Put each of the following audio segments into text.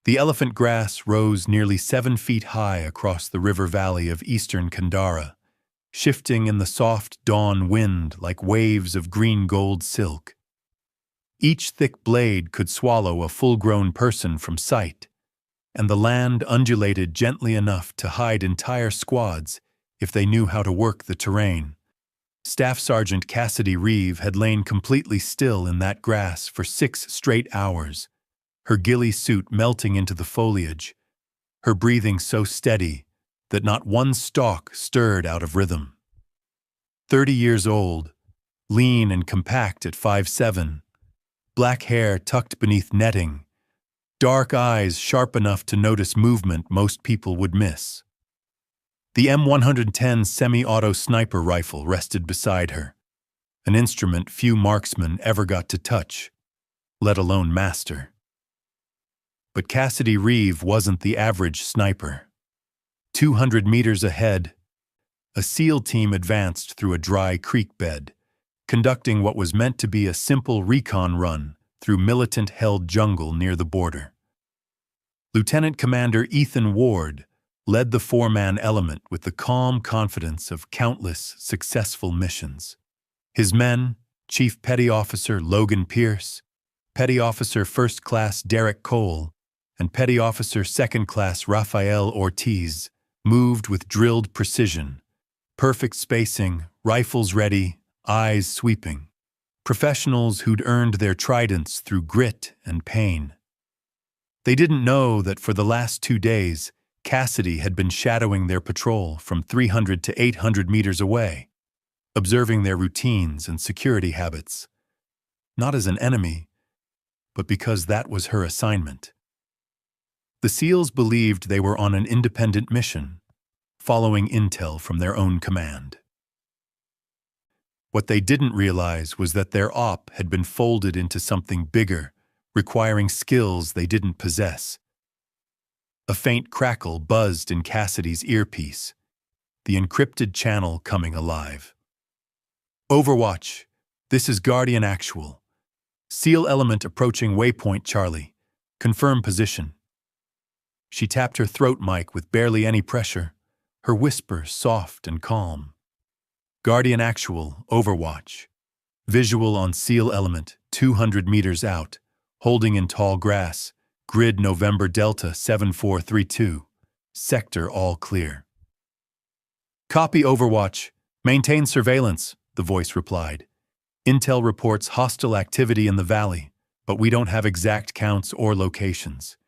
The elephant grass rose nearly 7 feet high across the river valley of eastern Kandara, shifting in the soft dawn wind like waves of green-gold silk. Each thick blade could swallow a full-grown person from sight, and the land undulated gently enough to hide entire squads if they knew how to work the terrain. Staff Sergeant Cassidy Reeve had lain completely still in that grass for 6 straight hours, her ghillie suit melting into the foliage, her breathing so steady that not one stalk stirred out of rhythm. 30 years old, lean and compact at 5'7", black hair tucked beneath netting, dark eyes sharp enough to notice movement most people would miss. The M110 semi-auto sniper rifle rested beside her, an instrument few marksmen ever got to touch, let alone master. But Cassidy Reeve wasn't the average sniper. 200 meters ahead, a SEAL team advanced through a dry creek bed, conducting what was meant to be a simple recon run through militant-held jungle near the border. Lieutenant Commander Ethan Ward led the 4-man element with the calm confidence of countless successful missions. His men, Chief Petty Officer Logan Pierce, Petty Officer First Class Derek Cole, and Petty Officer Second Class Rafael Ortiz, moved with drilled precision, perfect spacing, rifles ready, eyes sweeping. Professionals who'd earned their tridents through grit and pain. They didn't know that for the last 2 days, Cassidy had been shadowing their patrol from 300 to 800 meters away, observing their routines and security habits, not as an enemy, but because that was her assignment. The SEALs believed they were on an independent mission, following intel from their own command. What they didn't realize was that their op had been folded into something bigger, requiring skills they didn't possess. A faint crackle buzzed in Cassidy's earpiece, the encrypted channel coming alive. Overwatch, this is Guardian Actual. SEAL element approaching waypoint Charlie. Confirm position. She tapped her throat mic with barely any pressure, her whisper soft and calm. Guardian Actual, Overwatch. Visual on SEAL element, 200 meters out, holding in tall grass. Grid November Delta 7432. Sector all clear. Copy Overwatch. Maintain surveillance, the voice replied. Intel reports hostile activity in the valley, but we don't have exact counts or locations.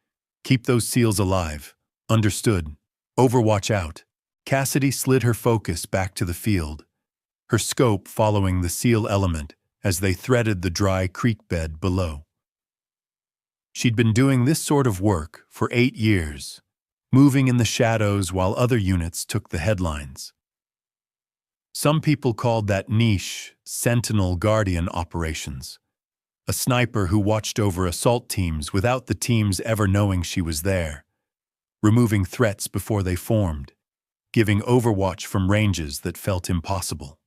Keep those SEALs alive. Understood. Overwatch out. Cassidy slid her focus back to the field, her scope following the SEAL element as they threaded the dry creek bed below. She'd been doing this sort of work for 8 years, moving in the shadows while other units took the headlines. Some people called that niche Sentinel Guardian operations, a sniper who watched over assault teams without the teams ever knowing she was there, removing threats before they formed, giving overwatch from ranges that felt impossible.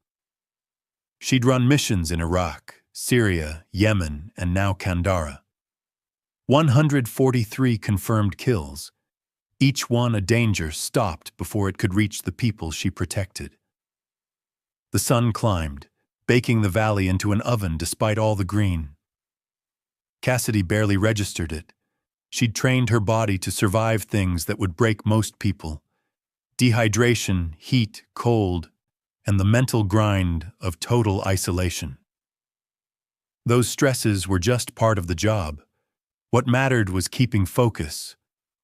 She'd run missions in Iraq, Syria, Yemen, and now Kandara. 143 confirmed kills, each one a danger stopped before it could reach the people she protected. The sun climbed, baking the valley into an oven despite all the green. Cassidy barely registered it. She'd trained her body to survive things that would break most people: dehydration, heat, cold, and the mental grind of total isolation. Those stresses were just part of the job. What mattered was keeping focus,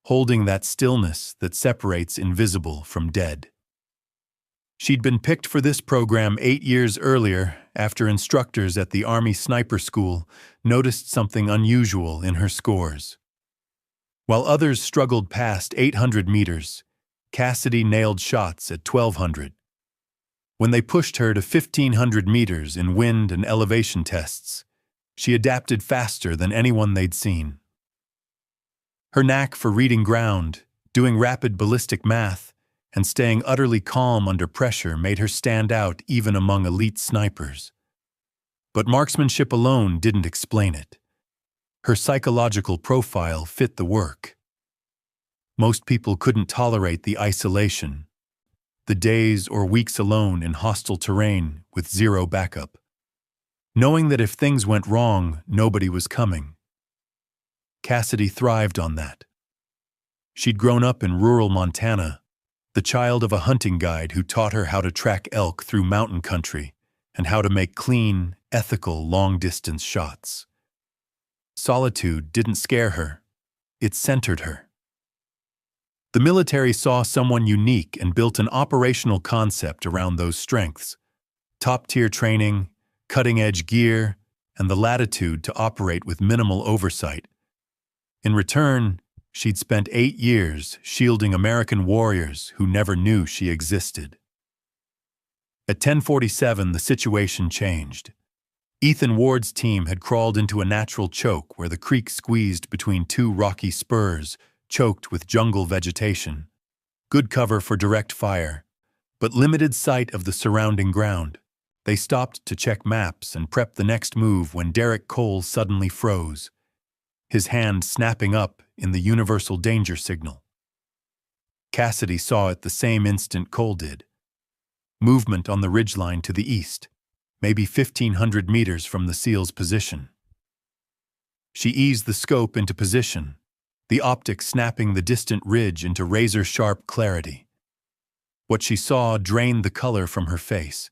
holding that stillness that separates invisible from dead. She'd been picked for this program 8 years earlier after instructors at the Army Sniper School noticed something unusual in her scores. While others struggled past 800 meters, Cassidy nailed shots at 1,200. When they pushed her to 1,500 meters in wind and elevation tests, she adapted faster than anyone they'd seen. Her knack for reading ground, doing rapid ballistic math, and staying utterly calm under pressure made her stand out even among elite snipers. But marksmanship alone didn't explain it. Her psychological profile fit the work. Most people couldn't tolerate the isolation, the days or weeks alone in hostile terrain with zero backup, knowing that if things went wrong, nobody was coming. Cassidy thrived on that. She'd grown up in rural Montana, the child of a hunting guide who taught her how to track elk through mountain country and how to make clean, ethical, long-distance shots. Solitude didn't scare her. It centered her. The military saw someone unique and built an operational concept around those strengths. Top-tier training, cutting-edge gear, and the latitude to operate with minimal oversight. In return, she'd spent 8 years shielding American warriors who never knew she existed. At 10:47, the situation changed. Ethan Ward's team had crawled into a natural choke where the creek squeezed between two rocky spurs, choked with jungle vegetation. Good cover for direct fire, but limited sight of the surrounding ground. They stopped to check maps and prep the next move when Derek Cole suddenly froze, his hand snapping up in the universal danger signal. Cassidy saw it the same instant Cole did. Movement on the ridgeline to the east, maybe 1,500 meters from the SEAL's position. She eased the scope into position, the optics snapping the distant ridge into razor-sharp clarity. What she saw drained the color from her face.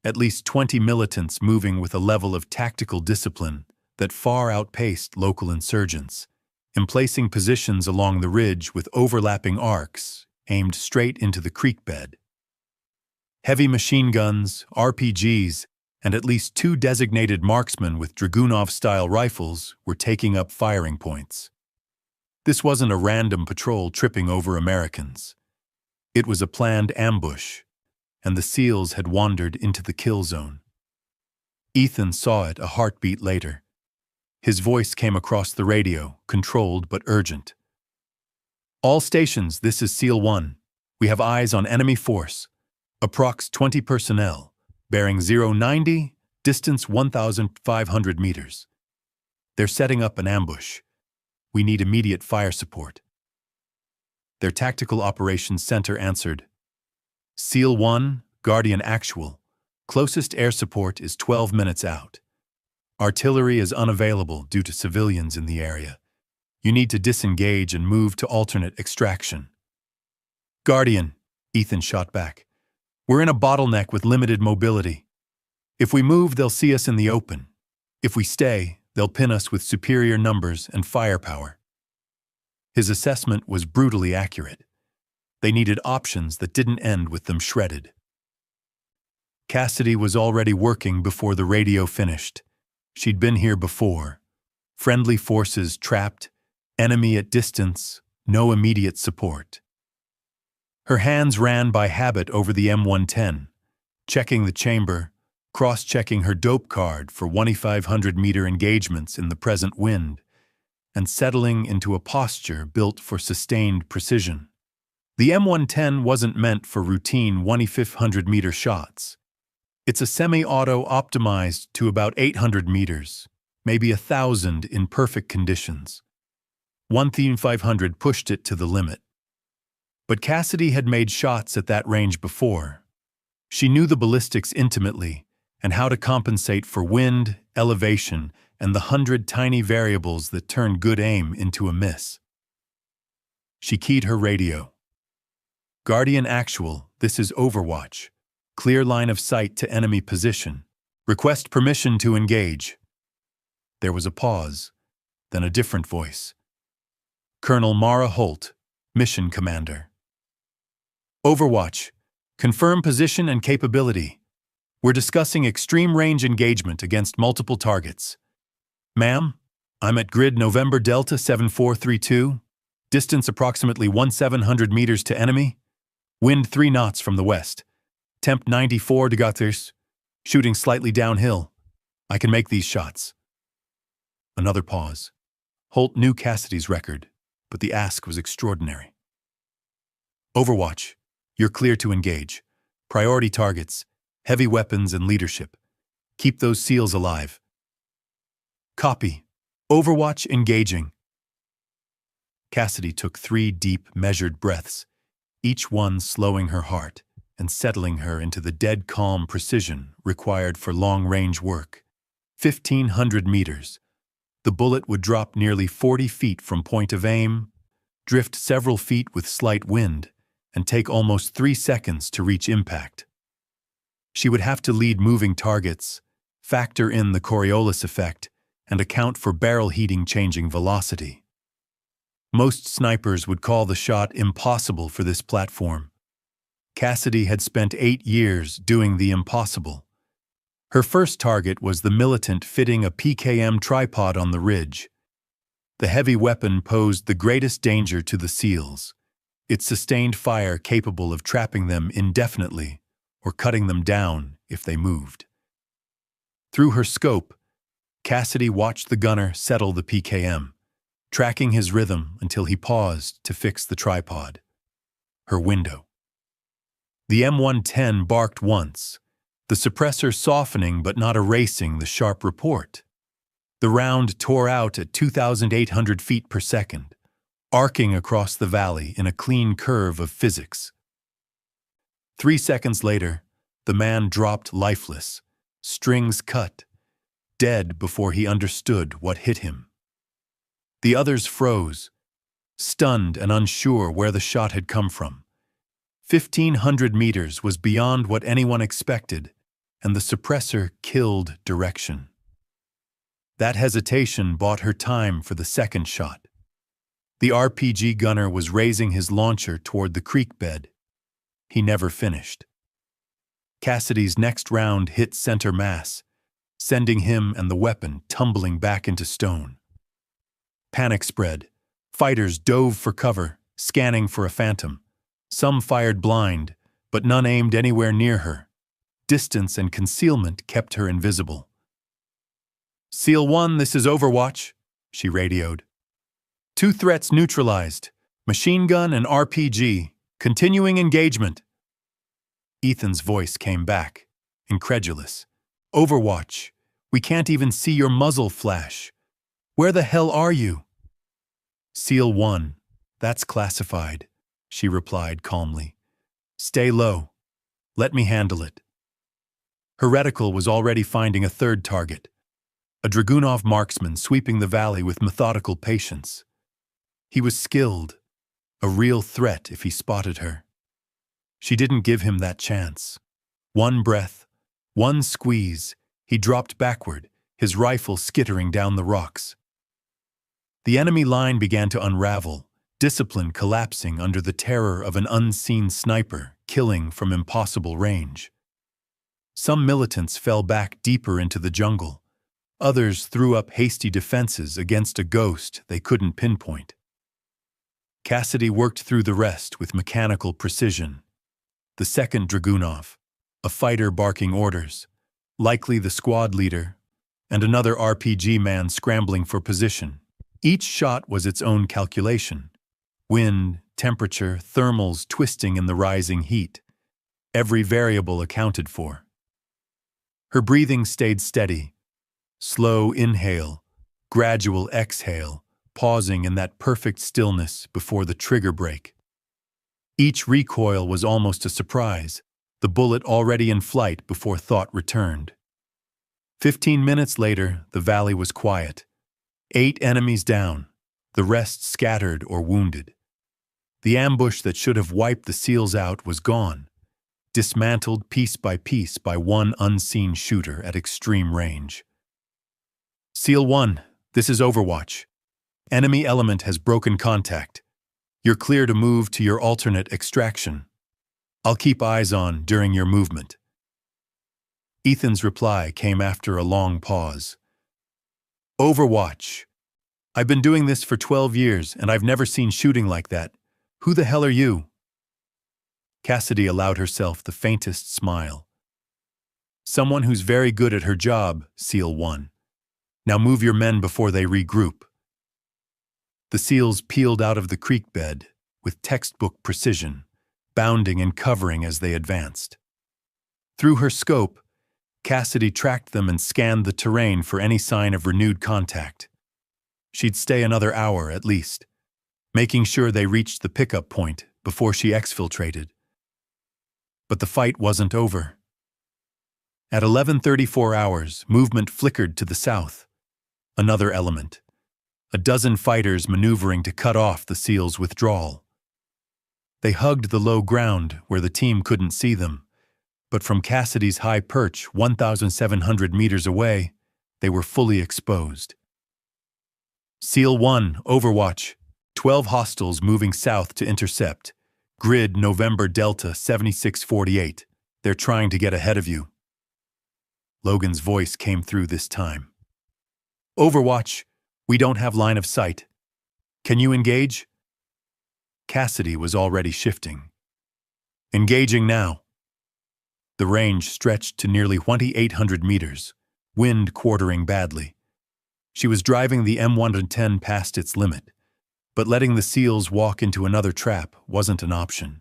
At least 20 militants moving with a level of tactical discipline that far outpaced local insurgents, emplacing positions along the ridge with overlapping arcs aimed straight into the creek bed. Heavy machine guns, RPGs, and at least 2 designated marksmen with Dragunov-style rifles were taking up firing points. This wasn't a random patrol tripping over Americans. It was a planned ambush, and the SEALs had wandered into the kill zone. Ethan saw it a heartbeat later. His voice came across the radio, controlled but urgent. "All stations, this is SEAL 1. We have eyes on enemy force. Approx 20 personnel, bearing 090, distance 1,500 meters. They're setting up an ambush. We need immediate fire support." Their Tactical Operations Center answered, "SEAL 1, Guardian Actual. Closest air support is 12 minutes out. Artillery is unavailable due to civilians in the area. You need to disengage and move to alternate extraction." "Guardian," Ethan shot back. "We're in a bottleneck with limited mobility. If we move, they'll see us in the open. If we stay, they'll pin us with superior numbers and firepower." His assessment was brutally accurate. They needed options that didn't end with them shredded. Cassidy was already working before the radio finished. She'd been here before. Friendly forces trapped, enemy at distance, no immediate support. Her hands ran by habit over the M110, checking the chamber, cross-checking her dope card for 2,500-meter engagements in the present wind, and settling into a posture built for sustained precision. The M110 wasn't meant for routine 2,500-meter shots. It's a semi-auto optimized to about 800 meters, maybe 1,000 in perfect conditions. 1,500 pushed it to the limit. But Cassidy had made shots at that range before. She knew the ballistics intimately and how to compensate for wind, elevation, and the 100 tiny variables that turn good aim into a miss. She keyed her radio. "Guardian Actual, this is Overwatch. Clear line of sight to enemy position. Request permission to engage." There was a pause, then a different voice. "Colonel Mara Holt, Mission Commander." "Overwatch, confirm position and capability. We're discussing extreme range engagement against multiple targets." "Ma'am, I'm at grid November Delta 7432. Distance approximately 1,700 meters to enemy. Wind 3 knots from the west. Temp 94 degrees. Shooting slightly downhill. I can make these shots." Another pause. Holt knew Cassidy's record, but the ask was extraordinary. "Overwatch, you're clear to engage. Priority targets, heavy weapons and leadership. Keep those SEALs alive." "Copy. Overwatch engaging." Cassidy took 3 deep, measured breaths, each one slowing her heart and settling her into the dead calm precision required for long-range work. 1,500 meters. The bullet would drop nearly 40 feet from point of aim, drift several feet with slight wind, and take almost 3 seconds to reach impact. She would have to lead moving targets, factor in the Coriolis effect, and account for barrel heating changing velocity. Most snipers would call the shot impossible for this platform. Cassidy had spent 8 years doing the impossible. Her first target was the militant fitting a PKM tripod on the ridge. The heavy weapon posed the greatest danger to the SEALs. It sustained fire capable of trapping them indefinitely or cutting them down if they moved. Through her scope, Cassidy watched the gunner settle the PKM, tracking his rhythm until he paused to fix the tripod. Her window. The M110 barked once, the suppressor softening but not erasing the sharp report. The round tore out at 2,800 feet per second, arcing across the valley in a clean curve of physics. 3 seconds later, the man dropped lifeless, strings cut, dead before he understood what hit him. The others froze, stunned and unsure where the shot had come from. 1,500 meters was beyond what anyone expected, and the suppressor killed direction. That hesitation bought her time for the second shot. The RPG gunner was raising his launcher toward the creek bed. He never finished. Cassidy's next round hit center mass, sending him and the weapon tumbling back into stone. Panic spread. Fighters dove for cover, scanning for a phantom. Some fired blind, but none aimed anywhere near her. Distance and concealment kept her invisible. "SEAL 1, this is Overwatch," she radioed. "2 threats neutralized. Machine gun and RPG. Continuing engagement." Ethan's voice came back, incredulous. "Overwatch, we can't even see your muzzle flash. Where the hell are you?" "SEAL 1, that's classified," she replied calmly. "Stay low. Let me handle it." Her reticle was already finding a third target, a Dragunov marksman sweeping the valley with methodical patience. He was skilled, a real threat if he spotted her. She didn't give him that chance. One breath, one squeeze, he dropped backward, his rifle skittering down the rocks. The enemy line began to unravel, discipline collapsing under the terror of an unseen sniper killing from impossible range. Some militants fell back deeper into the jungle. Others threw up hasty defenses against a ghost they couldn't pinpoint. Cassidy worked through the rest with mechanical precision. The second Dragunov, a fighter barking orders, likely the squad leader, and another RPG man scrambling for position. Each shot was its own calculation. Wind, temperature, thermals twisting in the rising heat. Every variable accounted for. Her breathing stayed steady. Slow inhale, gradual exhale, pausing in that perfect stillness before the trigger break. Each recoil was almost a surprise, the bullet already in flight before thought returned. 15 minutes later, the valley was quiet. 8 enemies down, the rest scattered or wounded. The ambush that should have wiped the SEALs out was gone, dismantled piece by one unseen shooter at extreme range. "SEAL 1, this is Overwatch. Enemy element has broken contact. You're clear to move to your alternate extraction. I'll keep eyes on during your movement." Ethan's reply came after a long pause. "Overwatch. I've been doing this for 12 years and I've never seen shooting like that. Who the hell are you?" Cassidy allowed herself the faintest smile. "Someone who's very good at her job, SEAL 1. Now move your men before they regroup." The SEALs peeled out of the creek bed with textbook precision, bounding and covering as they advanced. Through her scope, Cassidy tracked them and scanned the terrain for any sign of renewed contact. She'd stay another hour at least. making sure they reached the pickup point before she exfiltrated. But the fight wasn't over. At 11:34 hours, movement flickered to the south. Another element. A dozen fighters maneuvering to cut off the SEALs' withdrawal. They hugged the low ground where the team couldn't see them, but from Cassidy's high perch 1,700 meters away, they were fully exposed. SEAL 1, Overwatch, 12 hostiles moving south to intercept. Grid November Delta 7648. They're trying to get ahead of you. Logan's voice came through this time. Overwatch, we don't have line of sight. Can you engage? Cassidy was already shifting. Engaging now. The range stretched to nearly 2,800 meters, wind quartering badly. She was driving the M110 past its limit, but letting the SEALs walk into another trap wasn't an option.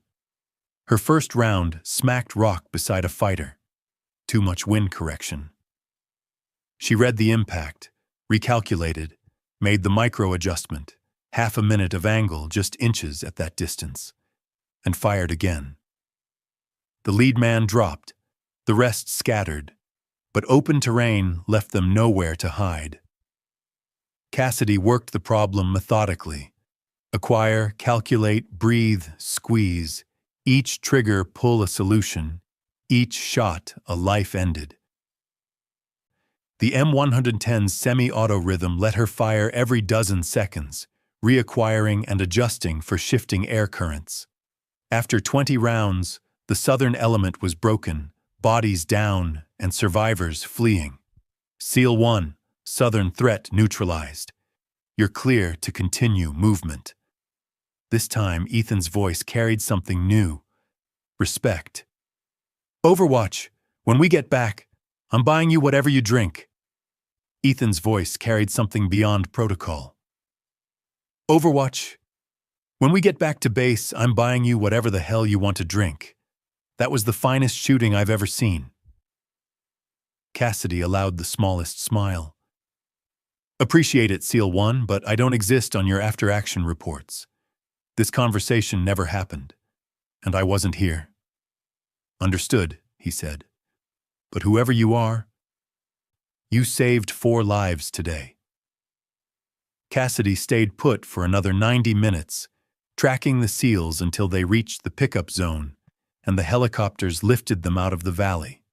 Her first round smacked rock beside a fighter. Too much wind correction. She read the impact, recalculated, made the micro-adjustment, half a minute of angle just inches at that distance, and fired again. The lead man dropped, the rest scattered, but open terrain left them nowhere to hide. Cassidy worked the problem methodically. Acquire, calculate, breathe, squeeze. Each trigger pull a solution. Each shot a life ended. The M110's semi-auto rhythm let her fire every dozen seconds, reacquiring and adjusting for shifting air currents. After 20 rounds, the southern element was broken, bodies down, and survivors fleeing. SEAL 1, southern threat neutralized. You're clear to continue movement. This time, Ethan's voice carried something new. Respect. Overwatch, when we get back, I'm buying you whatever you drink. Ethan's voice carried something beyond protocol. Overwatch, when we get back to base, I'm buying you whatever the hell you want to drink. That was the finest shooting I've ever seen. Cassidy allowed the smallest smile. Appreciate it, SEAL 1, but I don't exist on your after-action reports. This conversation never happened, and I wasn't here. Understood, he said. But whoever you are, you saved 4 lives today. Cassidy stayed put for another 90 minutes, tracking the SEALs until they reached the pickup zone, and the helicopters lifted them out of the valley.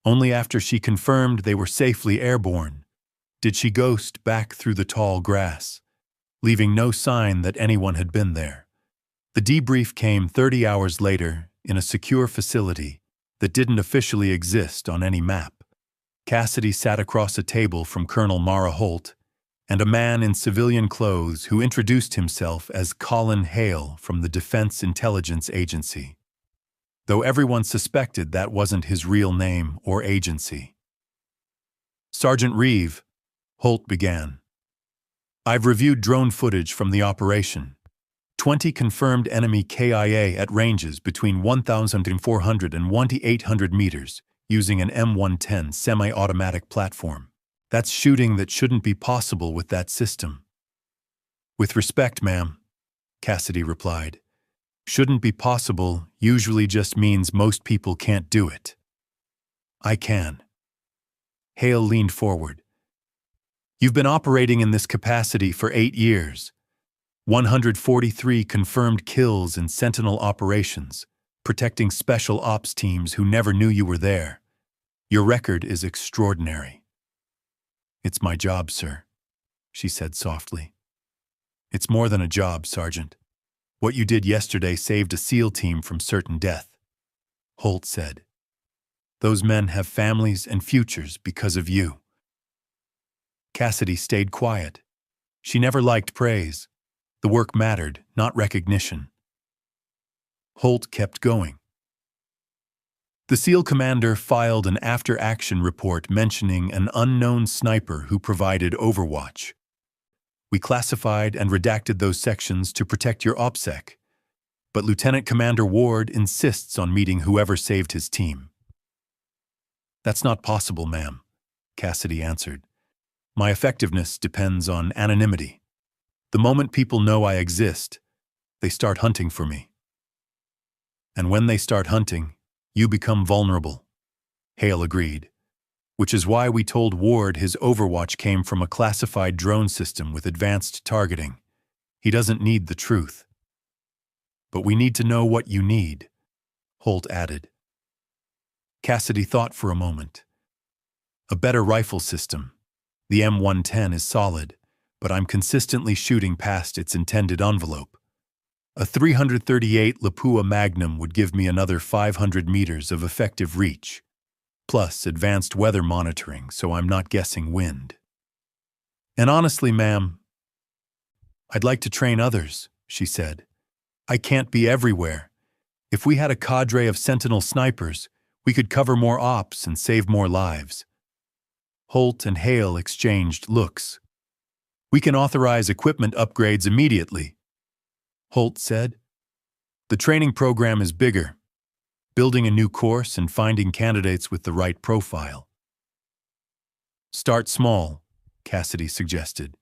Only after she confirmed they were safely airborne did she ghost back through the tall grass, leaving no sign that anyone had been there. The debrief came 30 hours later in a secure facility that didn't officially exist on any map. Cassidy sat across a table from Colonel Mara Holt and a man in civilian clothes who introduced himself as Colin Hale from the Defense Intelligence Agency, though everyone suspected that wasn't his real name or agency. Sergeant Reeve, Holt began. I've reviewed drone footage from the operation. 20 confirmed enemy KIA at ranges between 1,400 and 1,800 meters using an M110 semi-automatic platform. That's shooting that shouldn't be possible with that system. With respect, ma'am, Cassidy replied. Shouldn't be possible usually just means most people can't do it. I can. Hale leaned forward. You've been operating in this capacity for 8 years. 143 confirmed kills in Sentinel operations, protecting special ops teams who never knew you were there. Your record is extraordinary. It's my job, sir, she said softly. It's more than a job, Sergeant. What you did yesterday saved a SEAL team from certain death, Holt said. Those men have families and futures because of you. Cassidy stayed quiet. She never liked praise. The work mattered, not recognition. Holt kept going. The SEAL commander filed an after-action report mentioning an unknown sniper who provided overwatch. We classified and redacted those sections to protect your OPSEC, but Lieutenant Commander Ward insists on meeting whoever saved his team. That's not possible, ma'am, Cassidy answered. My effectiveness depends on anonymity. The moment people know I exist, they start hunting for me. And when they start hunting, you become vulnerable. Hale agreed, which is why we told Ward his Overwatch came from a classified drone system with advanced targeting. He doesn't need the truth. But we need to know what you need, Holt added. Cassidy thought for a moment. A better rifle system. The M110 is solid, but I'm consistently shooting past its intended envelope. A 338 Lapua Magnum would give me another 500 meters of effective reach, plus advanced weather monitoring so I'm not guessing wind. And honestly, ma'am, I'd like to train others, she said. I can't be everywhere. If we had a cadre of Sentinel snipers, we could cover more ops and save more lives. Holt and Hale exchanged looks. We can authorize equipment upgrades immediately, Holt said. The training program is bigger, building a new course and finding candidates with the right profile. Start small, Cassidy suggested.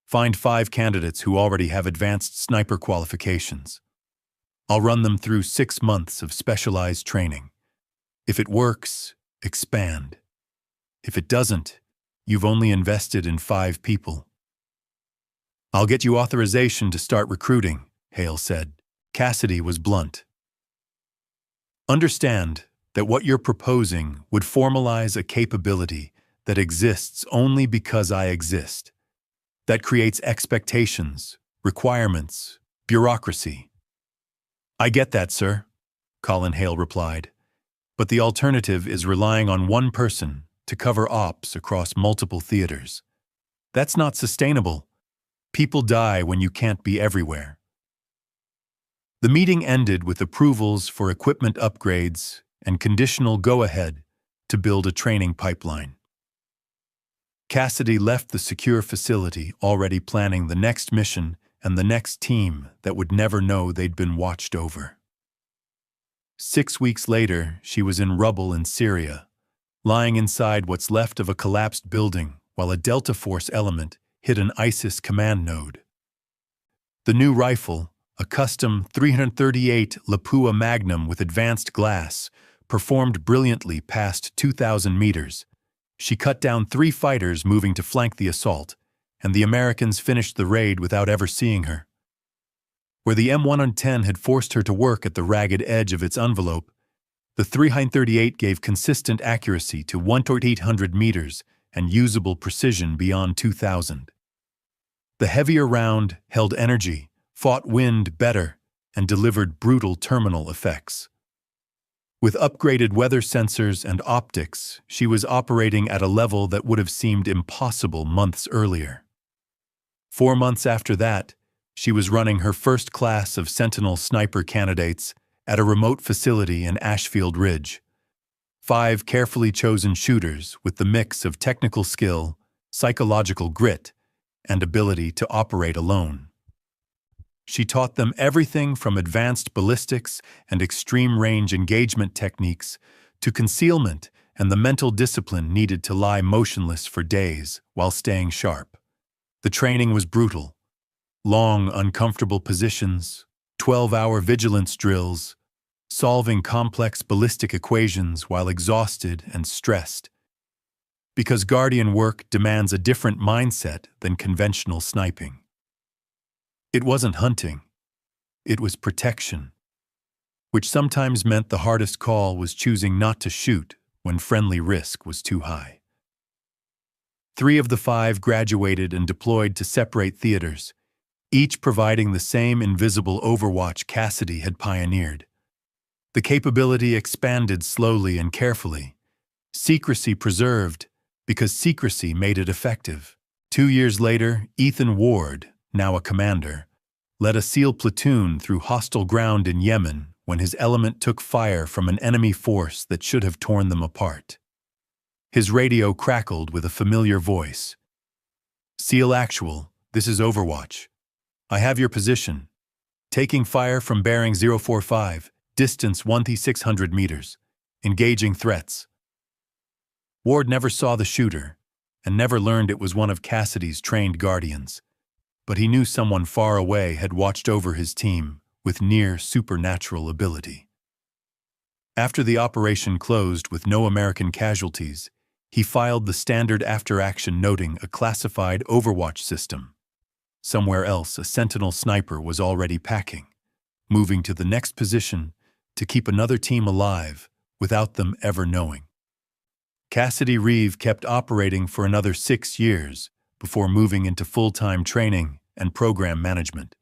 Find 5 candidates who already have advanced sniper qualifications. I'll run them through 6 months of specialized training. If it works, expand. If it doesn't, you've only invested in 5 people. I'll get you authorization to start recruiting, Hale said. Cassidy was blunt. Understand that what you're proposing would formalize a capability that exists only because I exist. That creates expectations, requirements, bureaucracy. I get that, sir, Colin Hale replied. But the alternative is relying on one person to cover ops across multiple theaters. That's not sustainable. People die when you can't be everywhere. The meeting ended with approvals for equipment upgrades and conditional go-ahead to build a training pipeline. Cassidy left the secure facility already planning the next mission and the next team that would never know they'd been watched over. 6 weeks later, she was in rubble in Syria, lying inside what's left of a collapsed building while a Delta Force element hit an ISIS command node. The new rifle, a custom 338 Lapua Magnum with advanced glass, performed brilliantly past 2,000 meters. She cut down 3 fighters moving to flank the assault, and the Americans finished the raid without ever seeing her. Where the M110 had forced her to work at the ragged edge of its envelope, the 338 gave consistent accuracy to 1,800 meters and usable precision beyond 2,000. The heavier round held energy, fought wind better, and delivered brutal terminal effects. With upgraded weather sensors and optics, she was operating at a level that would have seemed impossible months earlier. 4 months after that, she was running her first class of Sentinel sniper candidates at a remote facility in Ashfield Ridge. 5 carefully chosen shooters with the mix of technical skill, psychological grit, and ability to operate alone. She taught them everything from advanced ballistics and extreme-range engagement techniques to concealment and the mental discipline needed to lie motionless for days while staying sharp. The training was brutal. Long, uncomfortable positions, 12-hour vigilance drills, solving complex ballistic equations while exhausted and stressed. Because Guardian work demands a different mindset than conventional sniping. It wasn't hunting, it was protection, which sometimes meant the hardest call was choosing not to shoot when friendly risk was too high. 3 of the 5 graduated and deployed to separate theaters, each providing the same invisible overwatch Cassidy had pioneered. The capability expanded slowly and carefully, secrecy preserved because secrecy made it effective. 2 years later, Ethan Ward, now a commander, led a SEAL platoon through hostile ground in Yemen when his element took fire from an enemy force that should have torn them apart. His radio crackled with a familiar voice. "SEAL Actual, this is Overwatch. I have your position. Taking fire from bearing 045, distance 1,600 meters. Engaging threats." Ward never saw the shooter, and never learned it was one of Cassidy's trained guardians. but he knew someone far away had watched over his team with near supernatural ability. After the operation closed with no American casualties, he filed the standard after-action noting a classified Overwatch system. Somewhere else, a Sentinel sniper was already packing, moving to the next position to keep another team alive without them ever knowing. Cassidy Reeve kept operating for another 6 years before moving into full-time training and program management.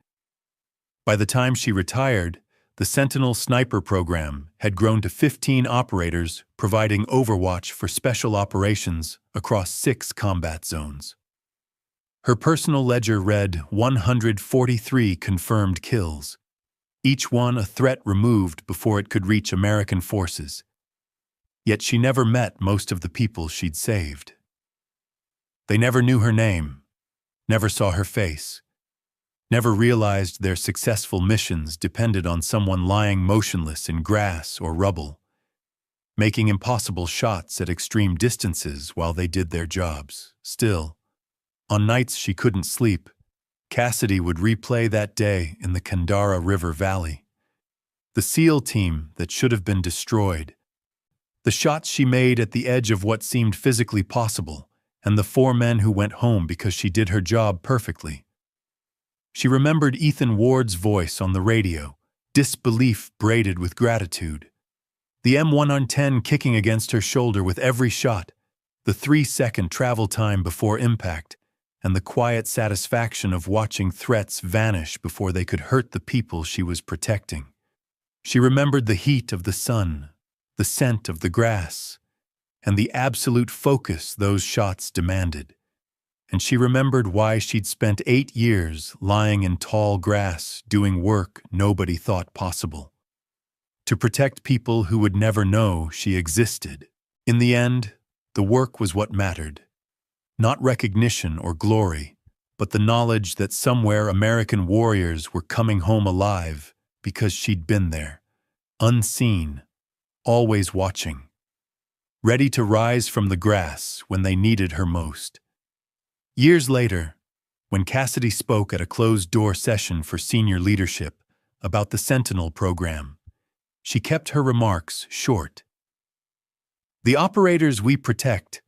By the time she retired, the Sentinel Sniper program had grown to 15 operators providing Overwatch for special operations across 6 combat zones. Her personal ledger read 143 confirmed kills, each one a threat removed before it could reach American forces. Yet she never met most of the people she'd saved. They never knew her name, never saw her face, never realized their successful missions depended on someone lying motionless in grass or rubble, making impossible shots at extreme distances while they did their jobs. Still, on nights she couldn't sleep, Cassidy would replay that day in the Kandara River Valley. The SEAL team that should have been destroyed, the shots she made at the edge of what seemed physically possible, and the 4 men who went home because she did her job perfectly. She remembered Ethan Ward's voice on the radio, disbelief braided with gratitude. The M110 kicking against her shoulder with every shot, the 3-second travel time before impact, and the quiet satisfaction of watching threats vanish before they could hurt the people she was protecting. She remembered the heat of the sun, the scent of the grass, and the absolute focus those shots demanded. And she remembered why she'd spent 8 years lying in tall grass doing work nobody thought possible. To protect people who would never know she existed. In the end, the work was what mattered. Not recognition or glory, but the knowledge that somewhere American warriors were coming home alive because she'd been there, unseen, always watching, ready to rise from the grass when they needed her most. Years later, when Cassidy spoke at a closed-door session for senior leadership about the Sentinel program, she kept her remarks short. The operators we protect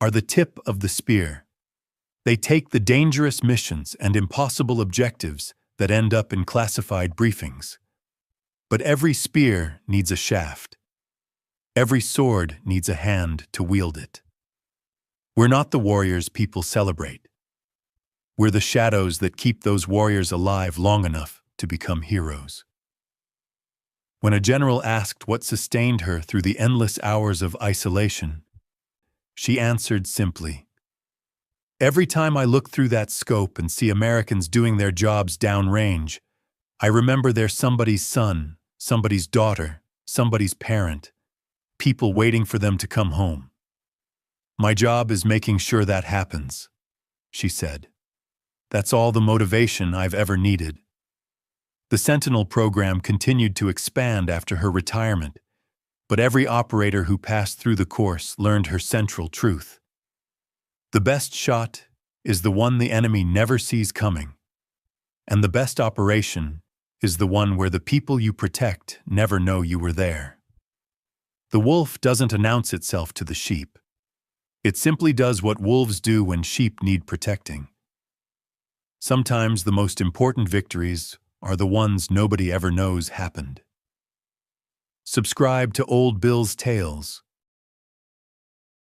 are the tip of the spear. They take the dangerous missions and impossible objectives that end up in classified briefings. But every spear needs a shaft. Every sword needs a hand to wield it. We're not the warriors people celebrate. We're the shadows that keep those warriors alive long enough to become heroes. When a general asked what sustained her through the endless hours of isolation, she answered simply, "Every time I look through that scope and see Americans doing their jobs downrange, I remember they're somebody's son, somebody's daughter, somebody's parent, people waiting for them to come home. My job is making sure that happens," she said. "That's all the motivation I've ever needed." The Sentinel program continued to expand after her retirement, but every operator who passed through the course learned her central truth. The best shot is the one the enemy never sees coming, and the best operation is the one where the people you protect never know you were there. The wolf doesn't announce itself to the sheep. It simply does what wolves do when sheep need protecting. Sometimes the most important victories are the ones nobody ever knows happened. Subscribe to Old Bill's Tales,